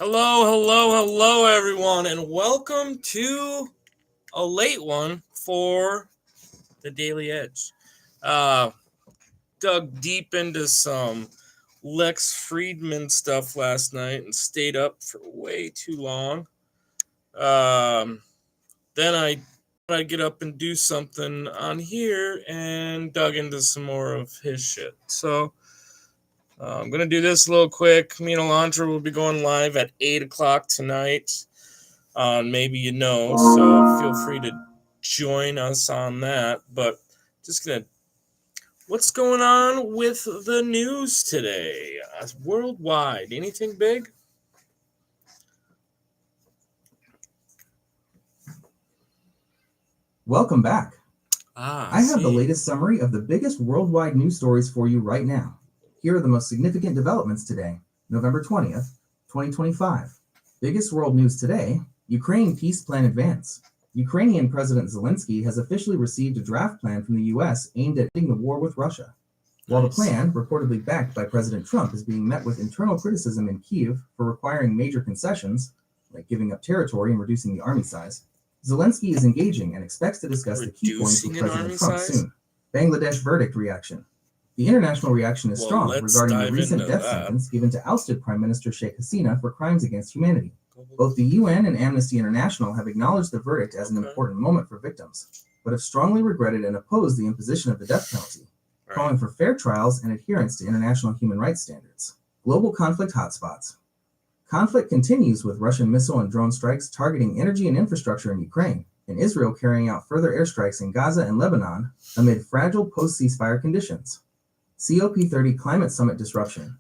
Hello, everyone, and welcome to a late one for the Daily Edge. Dug deep into some Lex Friedman stuff last night and stayed up for way too long. Then I'd get up and do something on here and dug into some more of his shit. So I'm going to do this a little quick. Me and Alondra will be going live at 8 o'clock tonight on Maybe You Know, so feel free to join us on that. But just going to, what's going on with the news today? Worldwide, anything big? Welcome back. I have the latest summary of the biggest worldwide news stories for you right now. Here are the most significant developments today, November 20th, 2025. Biggest world news today, Ukraine peace plan advance. Ukrainian President Zelensky has officially received a draft plan from the U.S. aimed at ending the war with Russia. While the plan, reportedly backed by President Trump, is being met with internal criticism in Kyiv for requiring major concessions, like giving up territory and reducing the army size, Zelensky is engaging and expects to discuss the key points with President Trump soon. Bangladesh verdict reaction. The international reaction is strong regarding the recent death sentence given to ousted Prime Minister Sheikh Hasina for crimes against humanity. Both the UN and Amnesty International have acknowledged the verdict as an important moment for victims, but have strongly regretted and opposed the imposition of the death penalty, calling for fair trials and adherence to international human rights standards. Global conflict hotspots. Conflict continues with Russian missile and drone strikes targeting energy and infrastructure in Ukraine, and Israel carrying out further airstrikes in Gaza and Lebanon amid fragile post-ceasefire conditions. COP30 climate summit disruption.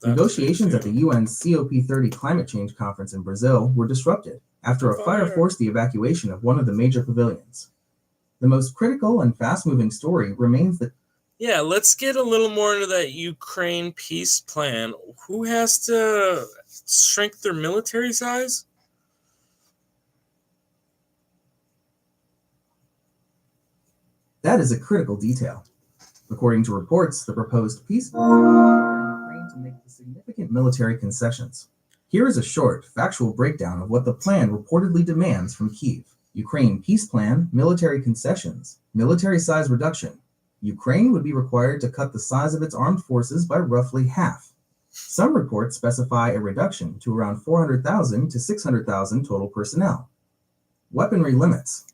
Negotiations at the UN's COP30 climate change conference in Brazil were disrupted after a fire forced the evacuation of one of the major pavilions. The most critical and fast-moving story remains that let's get a little more into that Ukraine peace plan. Who has to shrink their military size? That is a critical detail. According to reports, the proposed peace plan requires Ukraine to make the significant military concessions. Here is a short, factual breakdown of what the plan reportedly demands from Kyiv. Ukraine peace plan, military concessions, military size reduction. Ukraine would be required to cut the size of its armed forces by roughly half. Some reports specify a reduction to around 400,000 to 600,000 total personnel. Weaponry limits.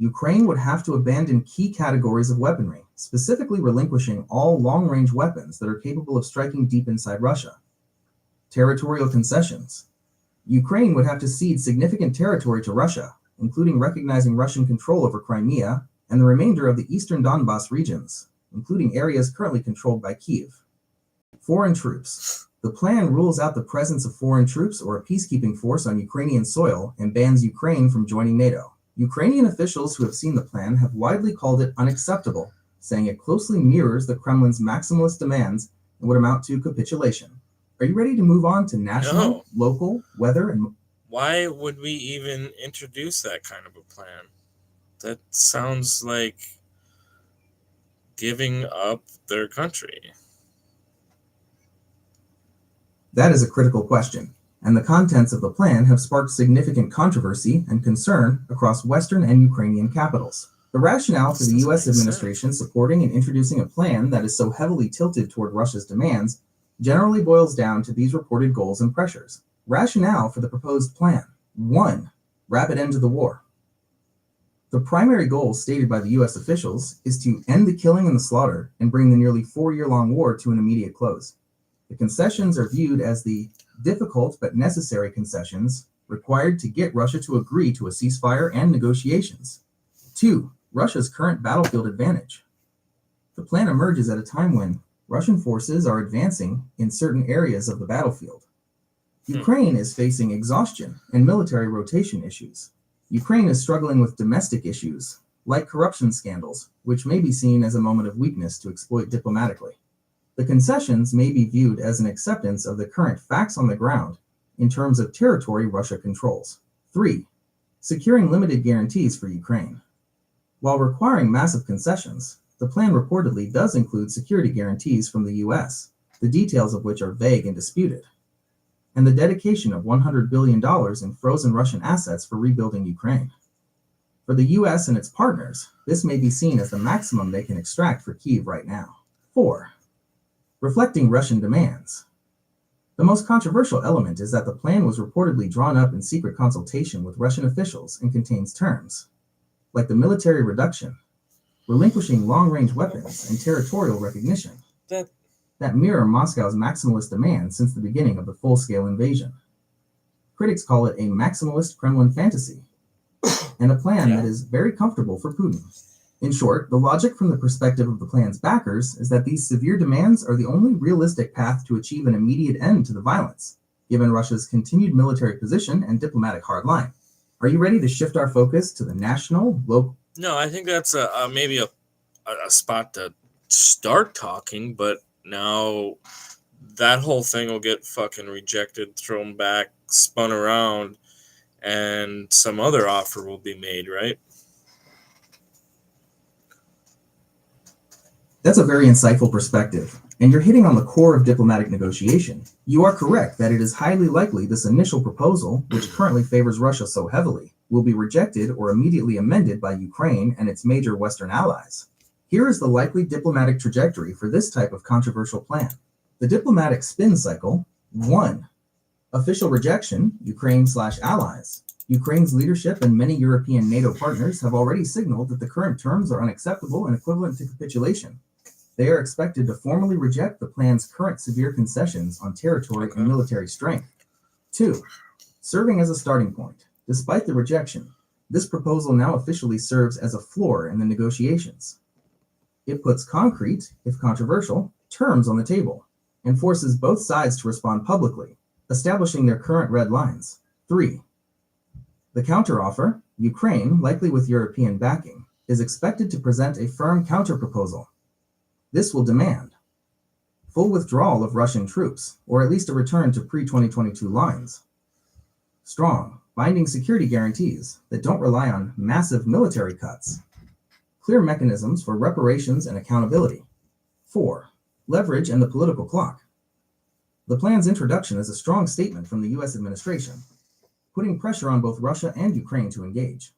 Ukraine would have to abandon key categories of weaponry, specifically relinquishing all long-range weapons that are capable of striking deep inside Russia. Territorial concessions. Ukraine would have to cede significant territory to Russia, including recognizing Russian control over Crimea and the remainder of the eastern Donbas regions, including areas currently controlled by Kyiv. Foreign troops. The plan rules out the presence of foreign troops or a peacekeeping force on Ukrainian soil and bans Ukraine from joining NATO. Ukrainian officials who have seen the plan have widely called it unacceptable, saying it closely mirrors the Kremlin's maximalist demands and would amount to capitulation. Are you ready to move on to national, local, weather, and... Why would we even introduce that kind of a plan? That sounds like giving up their country. That is a critical question, and the contents of the plan have sparked significant controversy and concern across Western and Ukrainian capitals. The rationale for the U.S. administration supporting and introducing a plan that is so heavily tilted toward Russia's demands generally boils down to these reported goals and pressures. Rationale for the proposed plan. 1. Rapid end to the war. The primary goal stated by the U.S. officials is to end the killing and the slaughter and bring the nearly 4-year-long war to an immediate close. The concessions are viewed as the difficult but necessary concessions required to get Russia to agree to a ceasefire and negotiations. 2. Russia's current battlefield advantage. The plan emerges at a time when Russian forces are advancing in certain areas of the battlefield. Ukraine is facing exhaustion and military rotation issues. Ukraine is struggling with domestic issues, like corruption scandals, which may be seen as a moment of weakness to exploit diplomatically. The concessions may be viewed as an acceptance of the current facts on the ground in terms of territory Russia controls. 3. Securing limited guarantees for Ukraine. While requiring massive concessions, the plan reportedly does include security guarantees from the U.S., the details of which are vague and disputed. and the dedication of $100 billion in frozen Russian assets for rebuilding Ukraine. For the US and its partners, this may be seen as the maximum they can extract for Kyiv right now. 4. Reflecting Russian demands. The most controversial element is that the plan was reportedly drawn up in secret consultation with Russian officials and contains terms like the military reduction, relinquishing long-range weapons, and territorial recognition that mirror Moscow's maximalist demands since the beginning of the full-scale invasion. Critics call it a maximalist Kremlin fantasy, and a plan that is very comfortable for Putin. In short, the logic from the perspective of the plan's backers is that these severe demands are the only realistic path to achieve an immediate end to the violence, given Russia's continued military position and diplomatic hardline. Are you ready to shift our focus to the national, local? No, I think that's maybe a spot to start talking, but now that whole thing will get fucking rejected, thrown back, spun around, and some other offer will be made, right? That's a very insightful perspective, and you're hitting on the core of diplomatic negotiation. You are correct that it is highly likely this initial proposal, which currently favors Russia so heavily, will be rejected or immediately amended by Ukraine and its major Western allies. Here is the likely diplomatic trajectory for this type of controversial plan. The diplomatic spin cycle. 1. Official rejection, Ukraine/allies. Ukraine's leadership and many European NATO partners have already signaled that the current terms are unacceptable and equivalent to capitulation. They are expected to formally reject the plan's current severe concessions on territory and military strength. 2. Serving as a starting point. Despite the rejection, this proposal now officially serves as a floor in the negotiations. It puts concrete, if controversial, terms on the table, and forces both sides to respond publicly, establishing their current red lines. 3. The counteroffer, Ukraine, likely with European backing, is expected to present a firm counterproposal. This will demand full withdrawal of Russian troops, or at least a return to pre-2022 lines. Strong, binding security guarantees that don't rely on massive military cuts. Clear mechanisms for reparations and accountability. 4. Leverage and the political clock. The plan's introduction is a strong statement from the U.S. administration, putting pressure on both Russia and Ukraine to engage.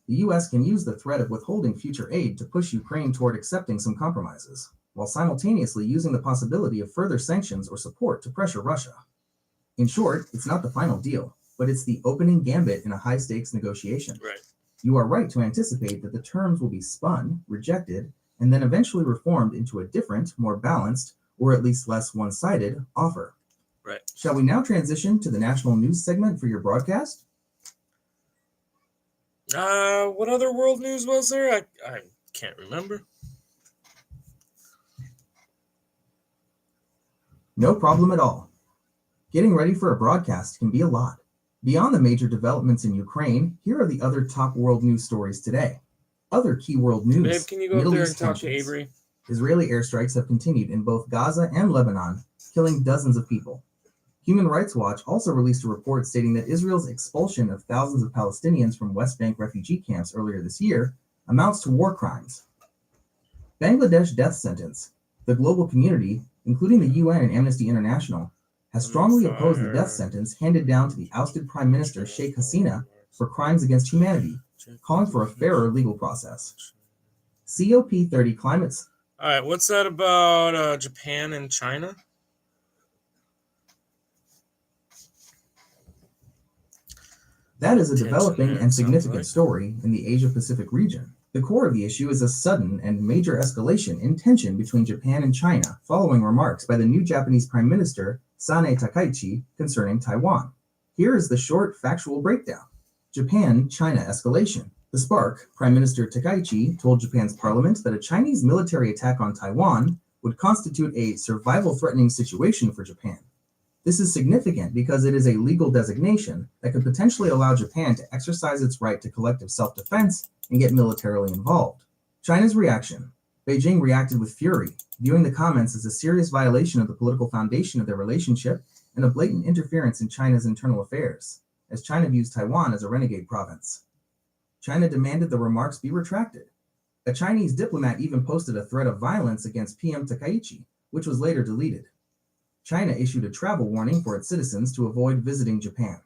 The U.S. can use the threat of withholding future aid to push Ukraine toward accepting some compromises, while simultaneously using the possibility of further sanctions or support to pressure Russia. In short, it's not the final deal, but it's the opening gambit in a high-stakes negotiation. Right. You are right to anticipate that the terms will be spun, rejected, and then eventually reformed into a different, more balanced, or at least less one-sided offer. Right. Shall we now transition to the national news segment for your broadcast? What other world news was there? I can't remember. No problem at all. Getting ready for a broadcast can be a lot. Beyond the major developments in Ukraine, here are the other top world news stories today. Other key world news. Babe, can you go up there and talk to Avery? Israeli airstrikes have continued in both Gaza and Lebanon, killing dozens of people. Human Rights Watch also released a report stating that Israel's expulsion of thousands of Palestinians from West Bank refugee camps earlier this year amounts to war crimes. Bangladesh death sentence. The global community, including the UN and Amnesty International, has strongly opposed the death sentence handed down to the ousted Prime Minister Sheikh Hasina for crimes against humanity, calling for a fairer legal process. COP30 climates. All right, what's that about Japan and China? That is a developing and significant story in the Asia-Pacific region. The core of the issue is a sudden and major escalation in tension between Japan and China following remarks by the new Japanese Prime Minister Sanae Takaichi concerning Taiwan. Here is the short factual breakdown. Japan-China escalation. The spark, Prime Minister Takaichi told Japan's parliament that a Chinese military attack on Taiwan would constitute a survival-threatening situation for Japan. This is significant because it is a legal designation that could potentially allow Japan to exercise its right to collective self-defense and get militarily involved. China's reaction. Beijing reacted with fury, viewing the comments as a serious violation of the political foundation of their relationship and a blatant interference in China's internal affairs, as China views Taiwan as a renegade province. China demanded the remarks be retracted. A Chinese diplomat even posted a threat of violence against PM Takaichi, which was later deleted. China issued a travel warning for its citizens to avoid visiting Japan.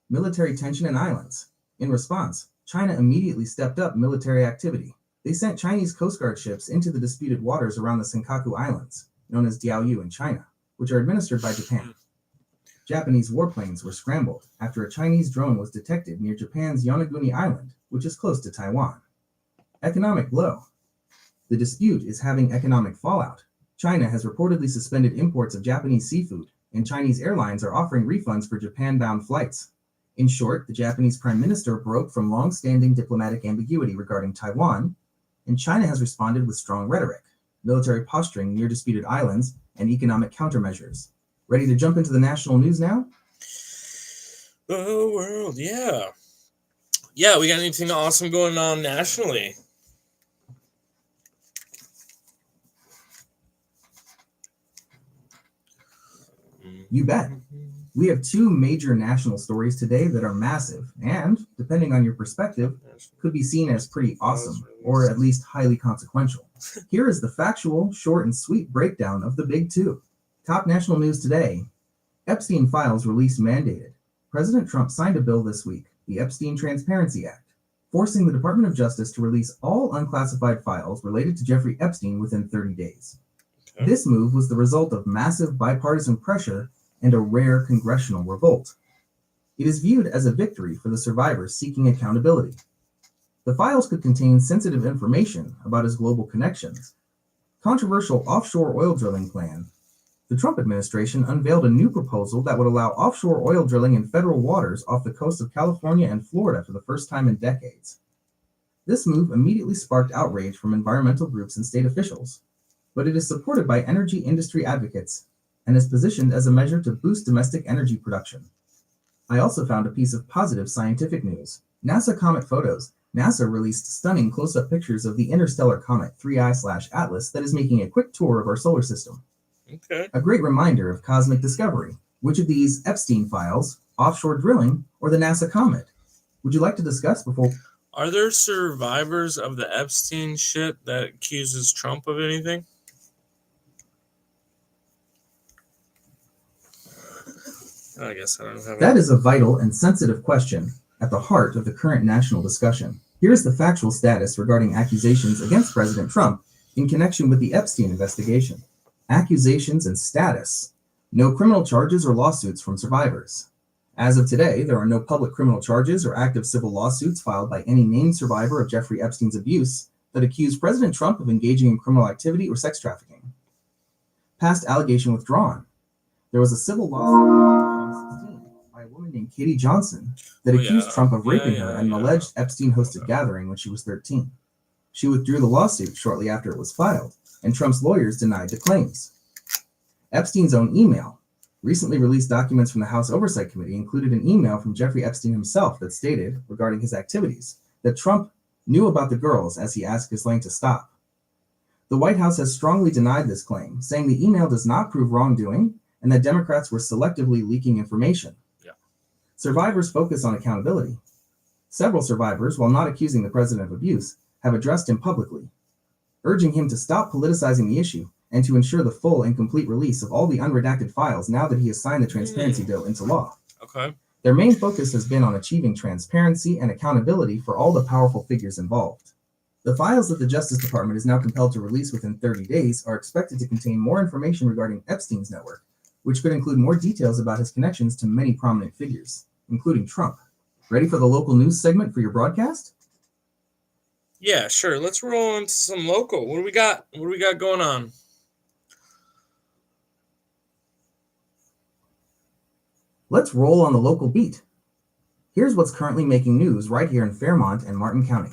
Military tension in islands. In response, China immediately stepped up military activity. They sent Chinese Coast Guard ships into the disputed waters around the Senkaku Islands, known as Diaoyu in China, which are administered by Japan. Japanese warplanes were scrambled after a Chinese drone was detected near Japan's Yonaguni Island, which is close to Taiwan. Economic blow. The dispute is having economic fallout. China has reportedly suspended imports of Japanese seafood, and Chinese airlines are offering refunds for Japan-bound flights. In short, the Japanese Prime Minister broke from long-standing diplomatic ambiguity regarding Taiwan, and China has responded with strong rhetoric, military posturing near disputed islands, and economic countermeasures. Ready to jump into the national news now? The world, yeah. Yeah, we got anything awesome going on nationally? You bet. We have two major national stories today that are massive and, depending on your perspective, could be seen as pretty awesome, or at least highly consequential. Here is the factual, short, and sweet breakdown of the big two. Top national news today. Epstein files release mandated. President Trump signed a bill this week, the Epstein Transparency Act, forcing the Department of Justice to release all unclassified files related to Jeffrey Epstein within 30 days. Okay. This move was the result of massive bipartisan pressure and a rare congressional revolt. It is viewed as a victory for the survivors seeking accountability. The files could contain sensitive information about his global connections, controversial offshore oil drilling plan. The Trump administration unveiled a new proposal that would allow offshore oil drilling in federal waters off the coast of California and Florida for the first time in decades. This move immediately sparked outrage from environmental groups and state officials, but it is supported by energy industry advocates and is positioned as a measure to boost domestic energy production. I also found a piece of positive scientific news. NASA comet photos. NASA released stunning close-up pictures of the interstellar comet 3I/Atlas that is making a quick tour of our solar system. Okay. A great reminder of cosmic discovery. Which of these Epstein files, offshore drilling, or the NASA comet? Would you like to discuss before? Are there survivors of the Epstein shit that accuses Trump of anything? I guess I don't have That is a vital and sensitive question at the heart of the current national discussion. Here is the factual status regarding accusations against President Trump in connection with the Epstein investigation. Accusations and status. No criminal charges or lawsuits from survivors. As of today, there are no public criminal charges or active civil lawsuits filed by any named survivor of Jeffrey Epstein's abuse that accuse President Trump of engaging in criminal activity or sex trafficking. Past allegation withdrawn. There was a civil lawsuit by a woman named Katie Johnson that accused Trump of raping her at an alleged Epstein-hosted gathering when she was 13. She withdrew the lawsuit shortly after it was filed, and Trump's lawyers denied the claims. Epstein's own email. Recently released documents from the House Oversight Committee included an email from Jeffrey Epstein himself that stated, regarding his activities, that Trump knew about the girls as he asked Ghislaine to stop. The White House has strongly denied this claim, saying the email does not prove wrongdoing and that Democrats were selectively leaking information. Yeah. Survivors focus on accountability. Several survivors, while not accusing the president of abuse, have addressed him publicly, urging him to stop politicizing the issue and to ensure the full and complete release of all the unredacted files now that he has signed the transparency bill into law. Okay. Their main focus has been on achieving transparency and accountability for all the powerful figures involved. The files that the Justice Department is now compelled to release within 30 days are expected to contain more information regarding Epstein's network, which could include more details about his connections to many prominent figures, including Trump. Ready for the local news segment for your broadcast? Yeah, sure. Let's roll into some local. What do we got? What do we got going on? Let's roll on the local beat. Here's what's currently making news right here in Fairmont and Martin County.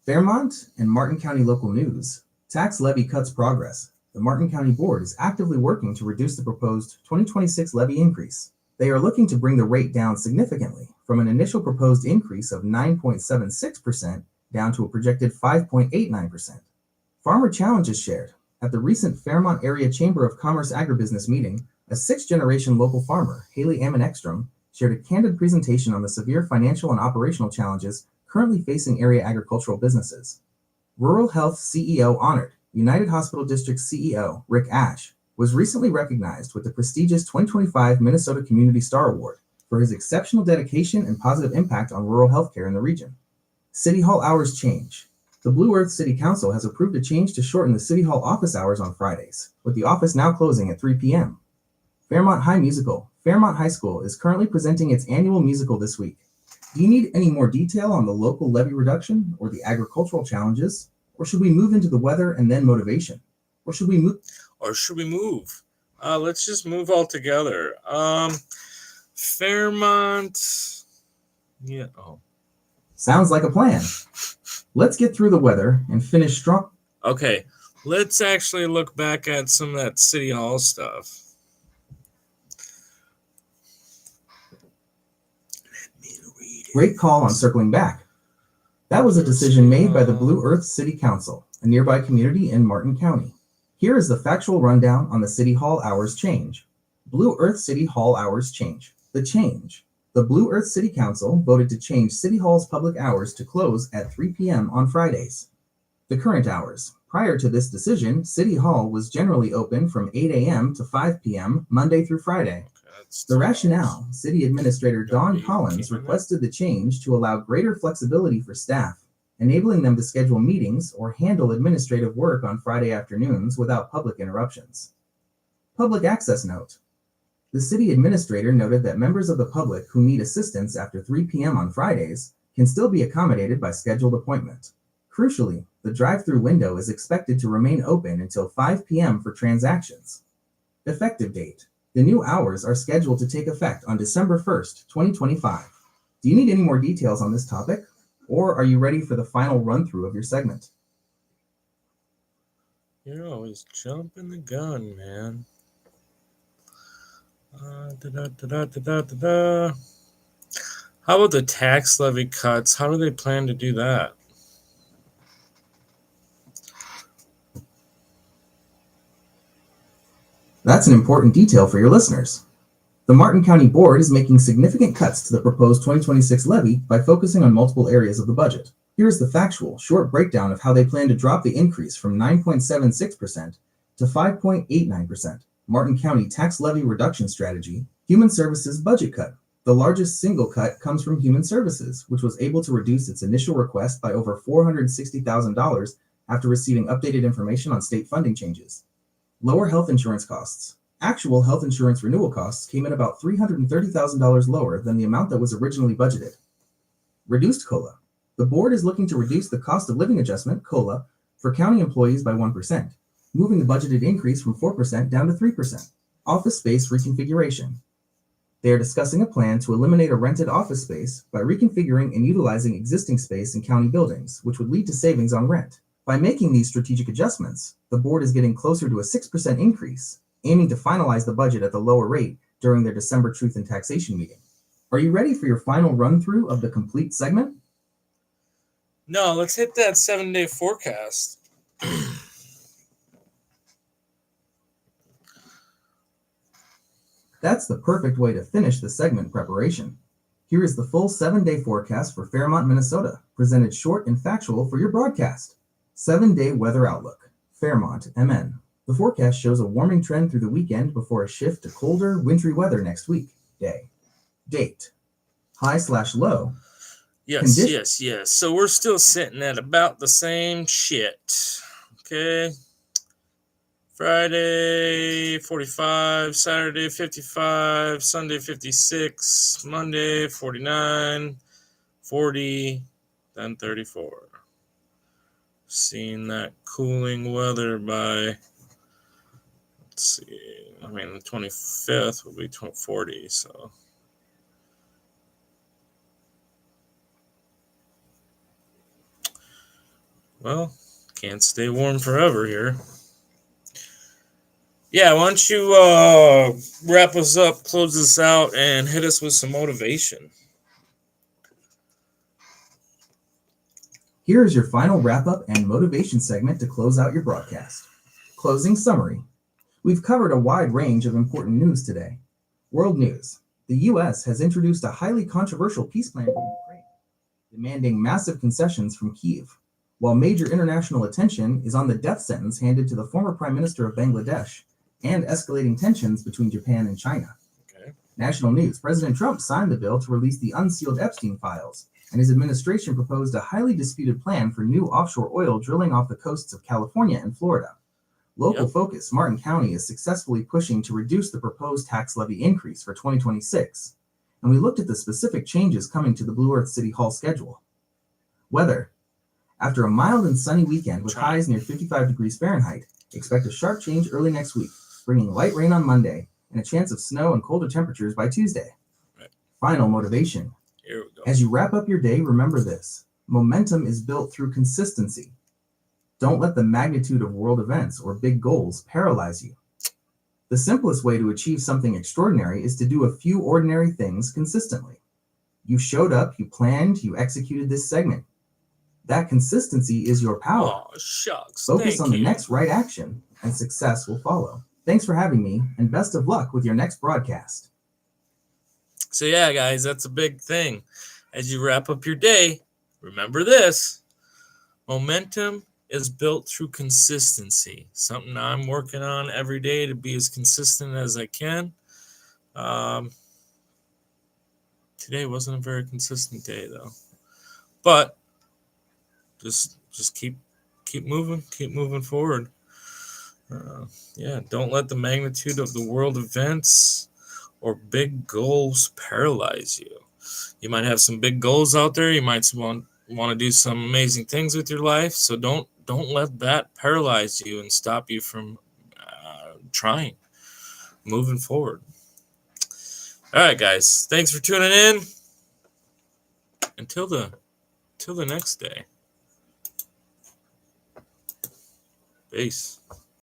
Fairmont and Martin County local news. Tax levy cuts progress. The Martin County Board is actively working to reduce the proposed 2026 levy increase. They are looking to bring the rate down significantly from an initial proposed increase of 9.76% down to a projected 5.89%. Farmer challenges shared. At the recent Fairmont Area Chamber of Commerce agribusiness meeting, a sixth-generation local farmer, Haley Ammon Ekstrom, shared a candid presentation on the severe financial and operational challenges currently facing area agricultural businesses. Rural Health CEO honored. United Hospital District CEO Rick Ash was recently recognized with the prestigious 2025 Minnesota Community Star Award for his exceptional dedication and positive impact on rural healthcare in the region. City Hall hours change. The Blue Earth City Council has approved a change to shorten the City Hall office hours on Fridays, with the office now closing at 3 p.m. Fairmont High Musical. Fairmont High School is currently presenting its annual musical this week. Do you need any more detail on the local levy reduction or the agricultural challenges? Or should we move into the weather and then motivation? Or should we move? Let's just move all together. Fairmont. Yeah. Oh. Sounds like a plan. Let's get through the weather and finish strong. Okay. Let's actually look back at some of that City Hall stuff. Great call on circling back. That was a decision made by the Blue Earth City Council, a nearby community in Martin County. Here is the factual rundown on the City Hall hours change. Blue Earth City Hall hours change. The change. The Blue Earth City Council voted to change City Hall's public hours to close at 3 p.m. on Fridays. The current hours. Prior to this decision, City Hall was generally open from 8 a.m. to 5 p.m. Monday through Friday. The rationale, City Administrator Don Collins requested the change to allow greater flexibility for staff, enabling them to schedule meetings or handle administrative work on Friday afternoons without public interruptions. Public access note. The City Administrator noted that members of the public who need assistance after 3 p.m. on Fridays can still be accommodated by scheduled appointment. Crucially, the drive-through window is expected to remain open until 5 p.m. for transactions. Effective date. The new hours are scheduled to take effect on December 1st, 2025. Do you need any more details on this topic? Or are you ready for the final run-through of your segment? You're always jumping the gun, man. How about the tax levy cuts? How do they plan to do that? That's an important detail for your listeners. The Martin County Board is making significant cuts to the proposed 2026 levy by focusing on multiple areas of the budget. Here is the factual, short breakdown of how they plan to drop the increase from 9.76% to 5.89%. Martin County Tax Levy Reduction Strategy, Human Services Budget Cut. The largest single cut comes from Human Services, which was able to reduce its initial request by over $460,000 after receiving updated information on state funding changes. Lower health insurance costs. Actual health insurance renewal costs came in about $330,000 lower than the amount that was originally budgeted. Reduced COLA. The board is looking to reduce the cost of living adjustment, COLA, for county employees by 1%, moving the budgeted increase from 4% down to 3%. Office space reconfiguration. They are discussing a plan to eliminate a rented office space by reconfiguring and utilizing existing space in county buildings, which would lead to savings on rent. By making these strategic adjustments, the board is getting closer to a 6% increase, aiming to finalize the budget at the lower rate during their December Truth and Taxation meeting. Are you ready for your final run-through of the complete segment? No, let's hit that 7-day forecast. That's the perfect way to finish the segment preparation. Here is the full 7-day forecast for Fairmont, Minnesota, presented short and factual for your broadcast. 7-day weather outlook. Fairmont, MN. The forecast shows a warming trend through the weekend before a shift to colder, wintry weather next week. Day. Date. High/low. Yes. So we're still sitting at about the same shit. Okay. Friday 45, Saturday 55, Sunday 56, Monday 49, 40, then 34. Seeing that cooling weather by, let's see, the 25th will be 40, so. Well, can't stay warm forever here. Yeah, why don't you wrap us up, close this out, and hit us with some motivation. Here is your final wrap-up and motivation segment to close out your broadcast. Closing summary. We've covered a wide range of important news today. World news. The U.S. has introduced a highly controversial peace plan for Ukraine, demanding massive concessions from Kyiv, while major international attention is on the death sentence handed to the former Prime Minister of Bangladesh, and escalating tensions between Japan and China. Okay. National news. President Trump signed the bill to release the unsealed Epstein files, and his administration proposed a highly disputed plan for new offshore oil drilling off the coasts of California and Florida. Local focus. Martin County is successfully pushing to reduce the proposed tax levy increase for 2026, and we looked at the specific changes coming to the Blue Earth City Hall schedule. Weather. After a mild and sunny weekend with highs near 55 degrees Fahrenheit, expect a sharp change early next week, bringing light rain on Monday and a chance of snow and colder temperatures by Tuesday. Right. Final motivation. Here we go. As you wrap up your day, remember this. Momentum is built through consistency. Don't let the magnitude of world events or big goals paralyze you. The simplest way to achieve something extraordinary is to do a few ordinary things consistently. You showed up, you planned, you executed this segment. That consistency is your power. Oh, shucks. Focus on the next right action, and success will follow. Thanks for having me, and best of luck with your next broadcast. So yeah, guys, that's a big thing. As you wrap up your day, remember this. Momentum is built through consistency. Something I'm working on every day to be as consistent as I can. Today wasn't a very consistent day, though. But just keep moving forward. Don't let the magnitude of the world events or big goals paralyze you. You might have some big goals out there. You might want to do some amazing things with your life. So don't let that paralyze you and stop you from trying, moving forward. All right, guys. Thanks for tuning in. Until the next day. Peace.